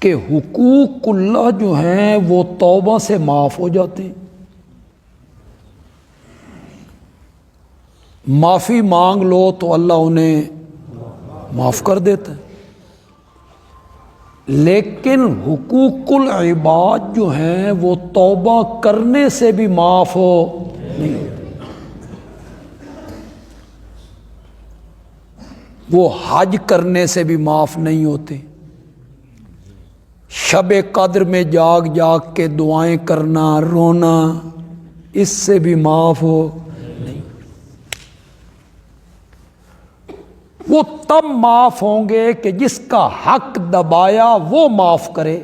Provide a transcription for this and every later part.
کہ حقوق اللہ جو ہیں وہ توبہ سے معاف ہو جاتے ہیں. معافی مانگ لو تو اللہ انہیں معاف کر دیتا ہے. لیکن حقوق العباد جو ہیں وہ توبہ کرنے سے بھی معاف ہو نہیں ہوتے. وہ حج کرنے سے بھی معاف نہیں ہوتے. شب قدر میں جاگ جاگ کے دعائیں کرنا، رونا، اس سے بھی معاف ہو نہیں. وہ تب معاف ہوں گے کہ جس کا حق دبایا وہ معاف کرے.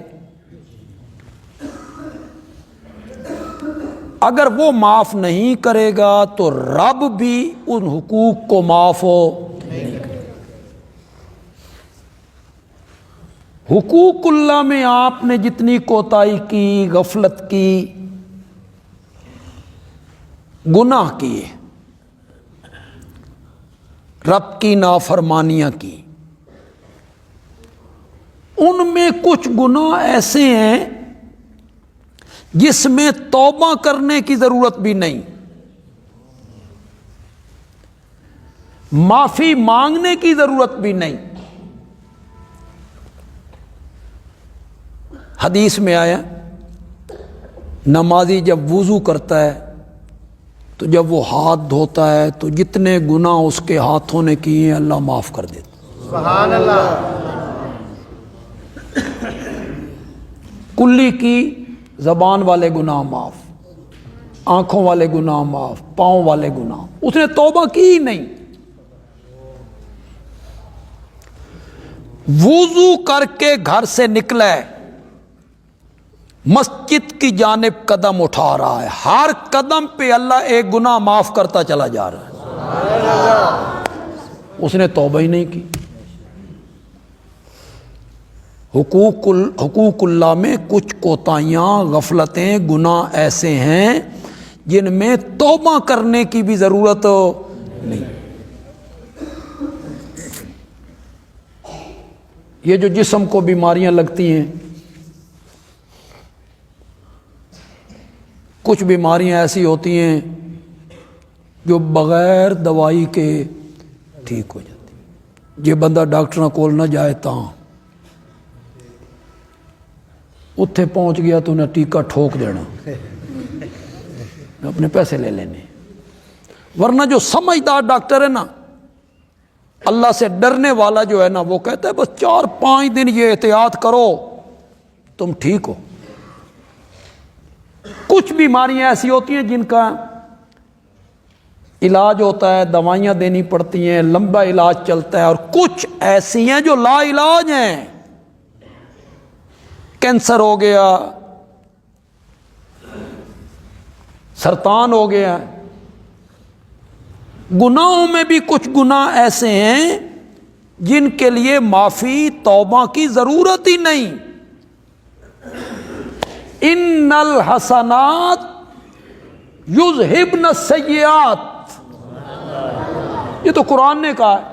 اگر وہ معاف نہیں کرے گا تو رب بھی ان حقوق کو معاف ہو نہیں کرے. حقوق اللہ میں آپ نے جتنی کوتاہی کی، غفلت کی، گناہ کیے، رب کی نافرمانیاں کی، ان میں کچھ گناہ ایسے ہیں جس میں توبہ کرنے کی ضرورت بھی نہیں، معافی مانگنے کی ضرورت بھی نہیں. حدیث میں آیا نمازی جب وضو کرتا ہے تو جب وہ ہاتھ دھوتا ہے تو جتنے گناہ اس کے ہاتھوں نے کیے ہیں اللہ معاف کر دیتا. سبحان اللہ. کلی کی زبان والے گناہ معاف، آنکھوں والے گناہ معاف، پاؤں والے گناہ. اس نے توبہ کی ہی نہیں. وضو کر کے گھر سے نکلا ہے، مسجد کی جانب قدم اٹھا رہا ہے، ہر قدم پہ اللہ ایک گناہ معاف کرتا چلا جا رہا ہے. اس نے توبہ ہی نہیں کی. حقوق اللہ میں کچھ کوتاہیاں، غفلتیں، گناہ ایسے ہیں جن میں توبہ کرنے کی بھی ضرورت نہیں. یہ جو جسم کو بیماریاں لگتی ہیں، کچھ بیماریاں ایسی ہوتی ہیں جو بغیر دوائی کے ٹھیک ہو جاتی. یہ بندہ ڈاکٹر کول نہ جائے تاں اتھے پہنچ گیا تو انہیں ٹیکہ ٹھوک دینا، اپنے پیسے لے لینے. ورنہ جو سمجھدار ڈاکٹر ہے نا، اللہ سے ڈرنے والا جو ہے نا، وہ کہتا ہے بس 4-5 دن یہ احتیاط کرو تم ٹھیک ہو. کچھ بیماریاں ایسی ہوتی ہیں جن کا علاج ہوتا ہے، دوائیاں دینی پڑتی ہیں، لمبا علاج چلتا ہے، اور کچھ ایسی ہیں جو لا علاج ہیں. کینسر ہو گیا، سرطان ہو گیا. گناہوں میں بھی کچھ گناہ ایسے ہیں جن کے لیے معافی، توبہ کی ضرورت ہی نہیں. ان الحسنات یذہبن السیئات، یہ تو قرآن نے کہا ہے.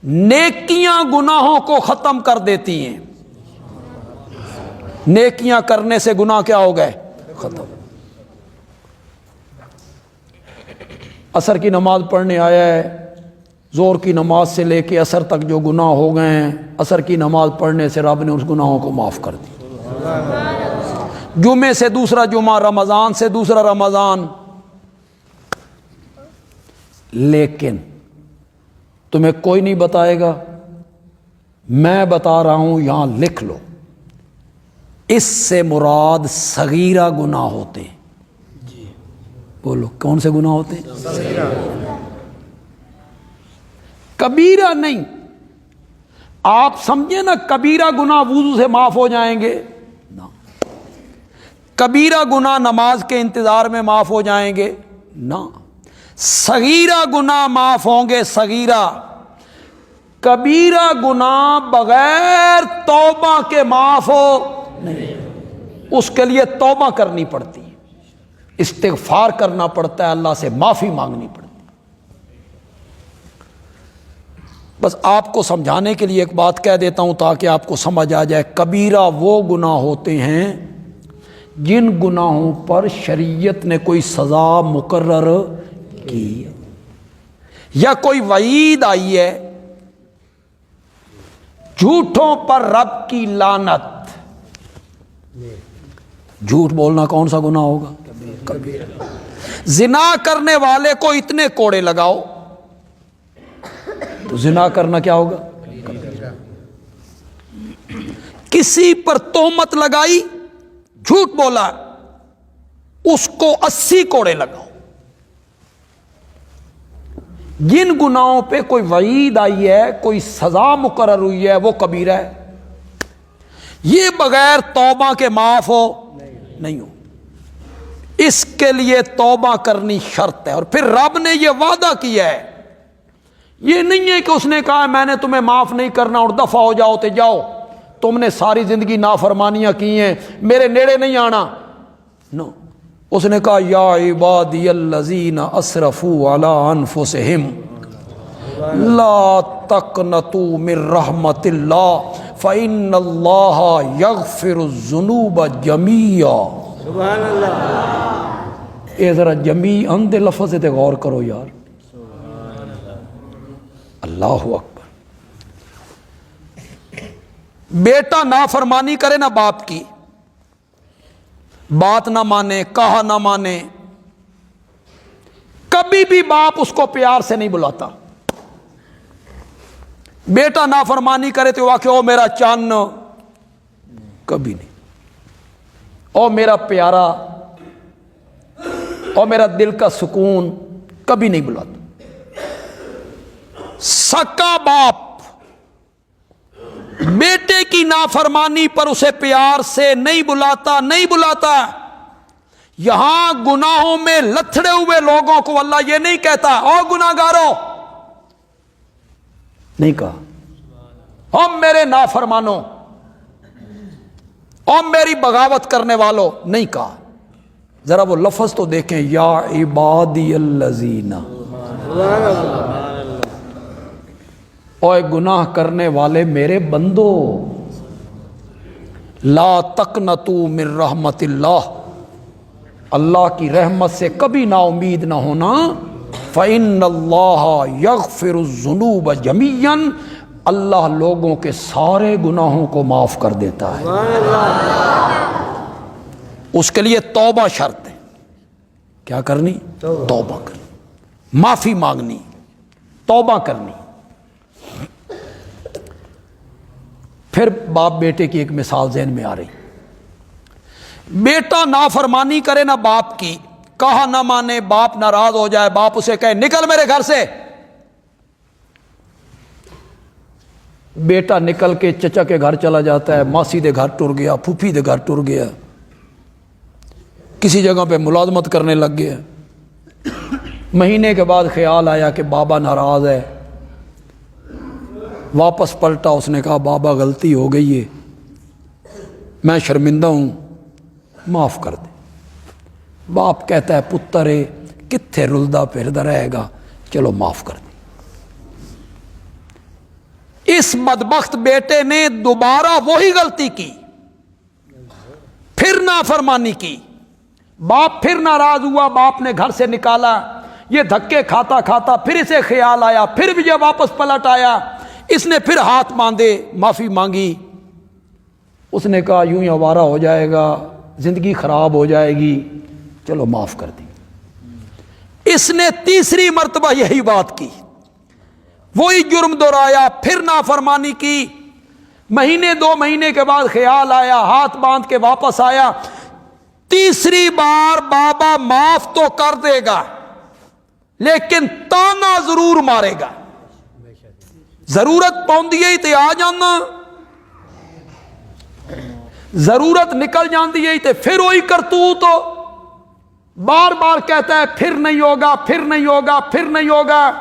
نیکیاں گناہوں کو ختم کر دیتی ہیں. نیکیاں کرنے سے گناہ کیا ہو گئے؟ ختم. عصر کی نماز پڑھنے آیا ہے، زور کی نماز سے لے کے عصر تک جو گناہ ہو گئے ہیں، عصر کی نماز پڑھنے سے رب نے اس گناہوں کو معاف کر دی. جمعے سے دوسرا جمعہ، رمضان سے دوسرا رمضان. لیکن تمہیں کوئی نہیں بتائے گا، میں بتا رہا ہوں، یہاں لکھ لو. اس سے مراد صغیرہ گناہ ہوتے ہیں. بولو کون سے گناہ ہوتے ہیں؟ کبیرہ نہیں. آپ سمجھیں نا کبیرہ گناہ وضو سے معاف ہو جائیں گے، نہ. کبیرہ گناہ نماز کے انتظار میں معاف ہو جائیں گے، نہ. صغیرہ گناہ معاف ہوں گے. صغیرہ، کبیرہ گناہ بغیر توبہ کے معاف ہو نہیں. اس کے لیے توبہ کرنی پڑتی ہے، استغفار کرنا پڑتا ہے، اللہ سے معافی مانگنی پڑتی ہے. بس آپ کو سمجھانے کے لیے ایک بات کہہ دیتا ہوں تاکہ آپ کو سمجھ آ جائے، کبیرہ وہ گناہ ہوتے ہیں جن گناہوں پر شریعت نے کوئی سزا مقرر کی یا کوئی وعید آئی ہے۔ جھوٹوں پر رب کی لعنت، جھوٹ بولنا کون سا گناہ ہوگا؟ کبیرہ۔ زنا کرنے والے کو اتنے کوڑے لگاؤ تو زنا کرنا کیا ہوگا؟ کسی پر تہمت لگائی، جھوٹ بولا، اس کو 80 کوڑے لگاؤ۔ جن گناہوں پہ کوئی وعید آئی ہے، کوئی سزا مقرر ہوئی ہے، وہ کبیرہ ہے۔ یہ بغیر توبہ کے معاف ہو نہیں ہو، اس کے لیے توبہ کرنی شرط ہے۔ اور پھر رب نے یہ وعدہ کیا ہے، یہ نہیں ہے کہ اس نے کہا میں نے تمہیں معاف نہیں کرنا اور دفع ہو جاؤ تے جاؤ، تم نے ساری زندگی نافرمانیاں کی ہیں، میرے نیڑے نہیں آنا۔ نو، اس نے کہا یا عبادی الذین اسرفوا علی انفسہم لا تقنطوا من رحمت اللہ فإن اللہ یغفر الذنوب جمیعا۔ سبحان اللہ۔ اے ذرا جمیعا دے لفظ تے غور کرو یار، اللہ اکبر۔ بیٹا نافرمانی کرے نا باپ کی، بات نہ مانے، کہا نہ مانے، کبھی بھی باپ اس کو پیار سے نہیں بلاتا۔ بیٹا نافرمانی کرے تو واقع او میرا چان، کبھی نہیں، او میرا پیارا، او میرا دل کا سکون، کبھی نہیں بلاتا۔ سکا باپ بیٹے کی نافرمانی پر اسے پیار سے نہیں بلاتا۔ یہاں گناہوں میں لتھڑے ہوئے لوگوں کو اللہ یہ نہیں کہتا او گناہگارو، نہیں کہا او میرے نافرمانوں، او میری بغاوت کرنے والوں، نہیں کہا۔ ذرا وہ لفظ تو دیکھیں، یا عبادی الذین، اوے گناہ کرنے والے میرے بندو، لا تقنطوا من رحمت اللہ، اللہ کی رحمت سے کبھی نا امید نہ ہونا۔ فإن اللہ یغفر الذنوب جمیعا، اللہ لوگوں کے سارے گناہوں کو معاف کر دیتا ہے۔ اس کے لیے توبہ شرط ہے۔ کیا کرنی؟ توبہ کرنی، معافی مانگنی، توبہ کرنی۔ پھر باپ بیٹے کی ایک مثال ذہن میں آ رہی، بیٹا نافرمانی کرے نہ باپ کی، کہا نہ مانے، باپ ناراض ہو جائے، باپ اسے کہے نکل میرے گھر سے، بیٹا نکل کے چچا کے گھر چلا جاتا ہے، ماسی دے گھر ٹر گیا، پھوپھی دے گھر ٹر گیا، کسی جگہ پہ ملازمت کرنے لگ گیا۔ مہینے کے بعد خیال آیا کہ بابا ناراض ہے، واپس پلٹا، اس نے کہا بابا غلطی ہو گئی ہے، میں شرمندہ ہوں، معاف کر دے۔ باپ کہتا ہے پتر ہے کتھے رلدا پھردا رہے گا، چلو معاف کر دے۔ اس بدبخت بیٹے نے دوبارہ وہی غلطی کی، پھر نافرمانی کی، باپ پھر ناراض ہوا، باپ نے گھر سے نکالا، یہ دھکے کھاتا کھاتا پھر اسے خیال آیا، پھر بھی یہ واپس پلٹ آیا، اس نے پھر ہاتھ باندھے، معافی مانگی۔ اس نے کہا یوں ہی آوارہ ہو جائے گا، زندگی خراب ہو جائے گی، چلو معاف کر دی۔ اس نے تیسری مرتبہ یہی بات کی، وہی جرم دہرایا، پھر نافرمانی کی۔ مہینے دو مہینے کے بعد خیال آیا، ہاتھ باندھ کے واپس آیا، تیسری بار بابا معاف تو کر دے گا لیکن تانا ضرور مارے گا، ضرورت پوندی ہے تے آ جانا، ضرورت نکل جاندی ہے تے پھر وہی کرتوت، بار بار کہتا ہے پھر نہیں ہوگا، پھر نہیں ہوگا، پھر نہیں ہوگا۔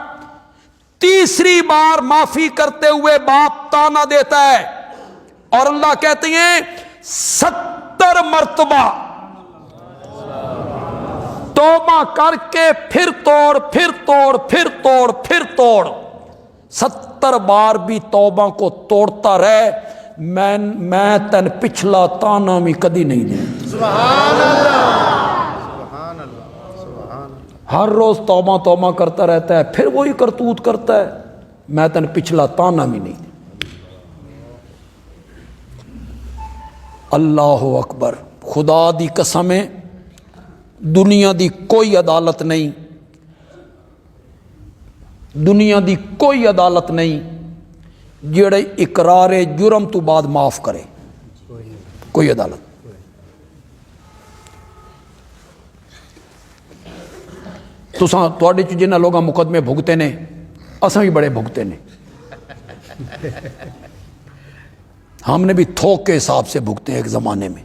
تیسری بار معافی کرتے ہوئے باپ تانا دیتا ہے اور اللہ کہتے ہیں 70 مرتبہ توبہ کر کے پھر توڑ، پھر توڑ، پھر توڑ، پھر توڑ، 70 بار بھی توبہ کو توڑتا رہے، میں تن پچھلا تانا بھی کدی نہیں دیں۔ سبحان اللہ، سبحان اللہ، سبحان اللہ۔ ہر روز توبہ توبہ کرتا رہتا ہے، پھر وہی کرتوت کرتا ہے، میں تن پچھلا تانا بھی نہیں دیں۔ اللہ اکبر، خدا دی قسم ہے، دنیا دی کوئی عدالت نہیں، دنیا دی کوئی عدالت نہیں جڑے اقرار جرم تو بعد معاف کرے، کوئی عدالت۔ تواڈے چ جنہاں لوگاں مقدمے بھگتے نے، اساں بھی بڑے بھگتے نے، ہم نے بھی تھوک کے حساب سے بھگتے ہیں ایک زمانے میں۔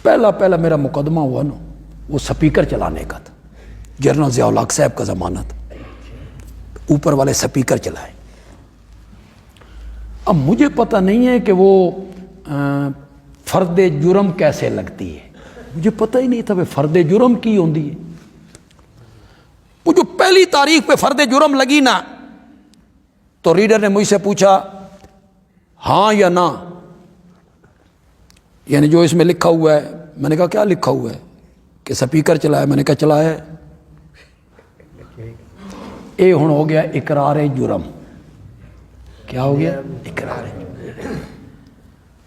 پہلا میرا مقدمہ ہوا نا، وہ سپیکر چلانے کا تھا، جنرل ضیاء الحق صاحب کا زمانہ تھا، اوپر والے سپیکر چلائے۔ اب مجھے پتہ نہیں ہے کہ وہ فرد جرم کیسے لگتی ہے، مجھے پتہ ہی نہیں تھا کہ فرد جرم کی ہوندی ہے۔ وہ جو پہلی تاریخ پہ فرد جرم لگی نا، تو ریڈر نے مجھ سے پوچھا ہاں یا نہ، یعنی جو اس میں لکھا ہوا ہے۔ میں نے کہا کیا لکھا ہوا ہے؟ کہ سپیکر چلایا۔ میں نے کہا چلایا ہے۔ اے ہن ہو گیا اقرار جرم۔ کیا ہو گیا؟ اقرار جرم۔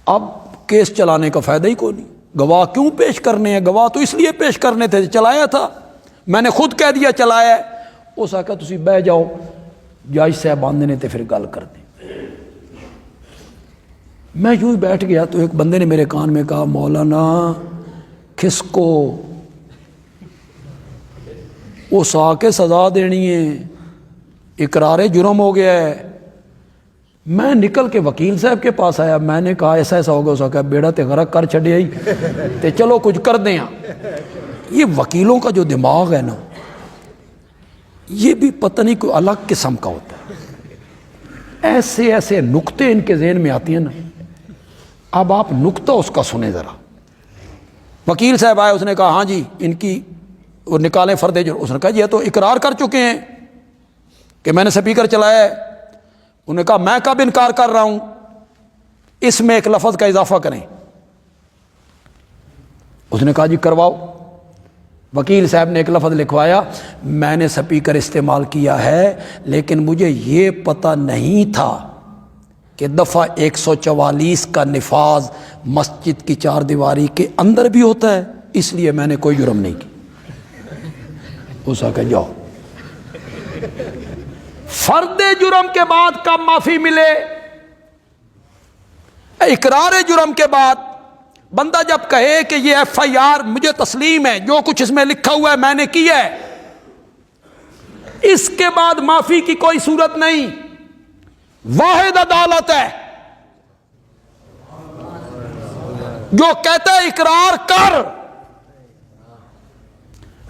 اب کیس چلانے کا فائدہ ہی کوئی نہیں، گواہ کیوں پیش کرنے ہیں؟ گواہ تو اس لیے پیش کرنے تھے، چلایا تھا، میں نے خود کہہ دیا چلایا ہے۔ اس آقا تسی بہ جاؤ، جج صاحب آندے نے تے پھر گل کر دیں۔ میں یوں ہی بیٹھ گیا تو ایک بندے نے میرے کان میں کہا مولانا کس کو اس آ کے سزا دینی ہے، اقرار جرم ہو گیا ہے۔ میں نکل کے وکیل صاحب کے پاس آیا، میں نے کہا ایسا ایسا ہوگا۔ اس آ بیڑا تے غرق کر چھڑے ہی تے چلو کچھ کر دیں۔ یہ وکیلوں کا جو دماغ ہے نا، یہ بھی پتہ نہیں کوئی الگ قسم کا ہوتا ہے۔ ایسے ایسے نکتے ان کے ذہن میں آتی ہیں نا۔ اب آپ نکتہ اس کا سنیں ذرا۔ وکیل صاحب آئے، اس نے کہا ہاں جی ان کی وہ نکالیں فرد جرم۔ اس نے کہا یہ تو اقرار کر چکے ہیں کہ میں نے سپیکر چلایا ہے۔ انہوں نے کہا میں کب انکار کر رہا ہوں، اس میں ایک لفظ کا اضافہ کریں۔ اس نے کہا جی کرواؤ۔ وکیل صاحب نے ایک لفظ لکھوایا، میں نے سپیکر استعمال کیا ہے لیکن مجھے یہ پتہ نہیں تھا کہ دفعہ 144 کا نفاذ مسجد کی چار دیواری کے اندر بھی ہوتا ہے، اس لیے میں نے کوئی جرم نہیں کی۔ اس آقا جاؤ۔ فرد جرم کے بعد کب معافی ملے؟ اقرار جرم کے بعد بندہ جب کہے کہ یہ ایف آئی آر مجھے تسلیم ہے، جو کچھ اس میں لکھا ہوا ہے میں نے کیا ہے، اس کے بعد معافی کی کوئی صورت نہیں، واحد عدالت ہے جو کہتا ہے اقرار کر۔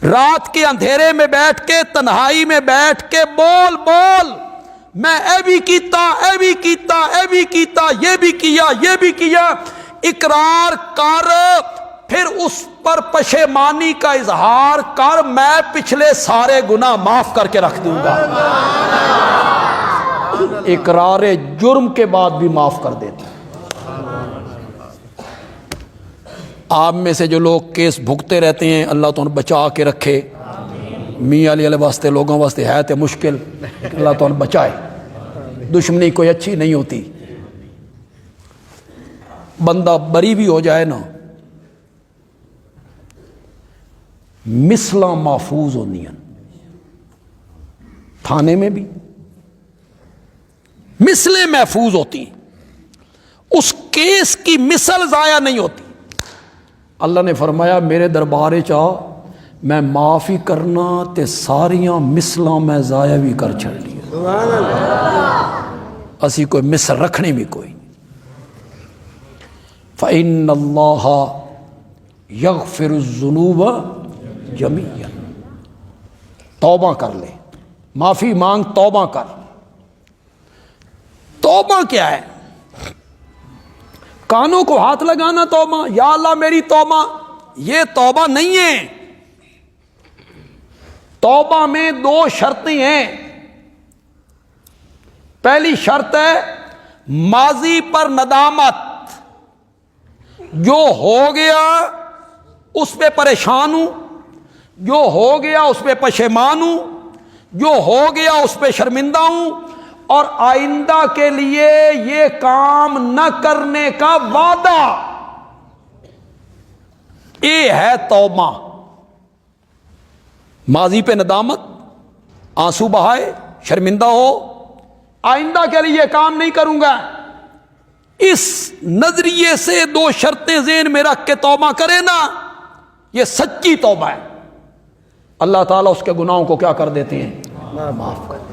رات کے اندھیرے میں بیٹھ کے، تنہائی میں بیٹھ کے بول میں اے بھی کیتا، اے بھی کیتا، اے بھی کیتا، یہ بھی کیا، یہ بھی کیا۔ اقرار کر، پھر اس پر پشیمانی کا اظہار کر، میں پچھلے سارے گناہ معاف کر کے رکھ دوں گا۔ اقرار جرم کے بعد بھی معاف کر دیتا۔ آپ میں سے جو لوگ کیس بھگتے رہتے ہیں، اللہ تو ان بچا کے رکھے۔ میاں علی واسطے لوگوں واسطے ہے تے مشکل، اللہ تو ان بچائے۔ دشمنی کوئی اچھی نہیں ہوتی، بندہ بری بھی ہو جائے نا، مثلاں محفوظ ہوندی ہیں، تھانے میں بھی مثلیں محفوظ ہوتی ہیں، اس کیس کی مثل ضائع نہیں ہوتی۔ اللہ نے فرمایا میرے دربار چاہ میں معافی کرنا تے ساریاں مثلاں میں ضائع بھی کر چھڑ لی۔ سبحان اللہ۔ اسی کوئی مثل رکھنی بھی کوئی نہیں۔ فَإِنَّ اللَّهَ يَغْفِرُ الذُّنُوبَ جَمِيعًا۔ توبہ کر لے، معافی مانگ، توبہ کر۔ توبہ کیا ہے؟ کانوں کو ہاتھ لگانا توبہ، یا اللہ میری توبہ، یہ توبہ نہیں ہے۔ توبہ میں دو شرطیں ہیں۔ پہلی شرط ہے ماضی پر ندامت، جو ہو گیا اس پہ پریشان ہوں، جو ہو گیا اس پہ پشیمان ہوں، جو ہو گیا اس پہ شرمندہ ہوں، اور آئندہ کے لیے یہ کام نہ کرنے کا وعدہ، یہ ہے توبہ۔ ماضی پہ ندامت، آنسو بہائے، شرمندہ ہو، آئندہ کے لیے یہ کام نہیں کروں گا، اس نظریے سے دو شرطیں ذہن میں رکھ کے توبہ کرے نا، یہ سچی توبہ ہے۔ اللہ تعالیٰ اس کے گناہوں کو کیا کر دیتے ہیں؟ معاف کر دیتے ہیں۔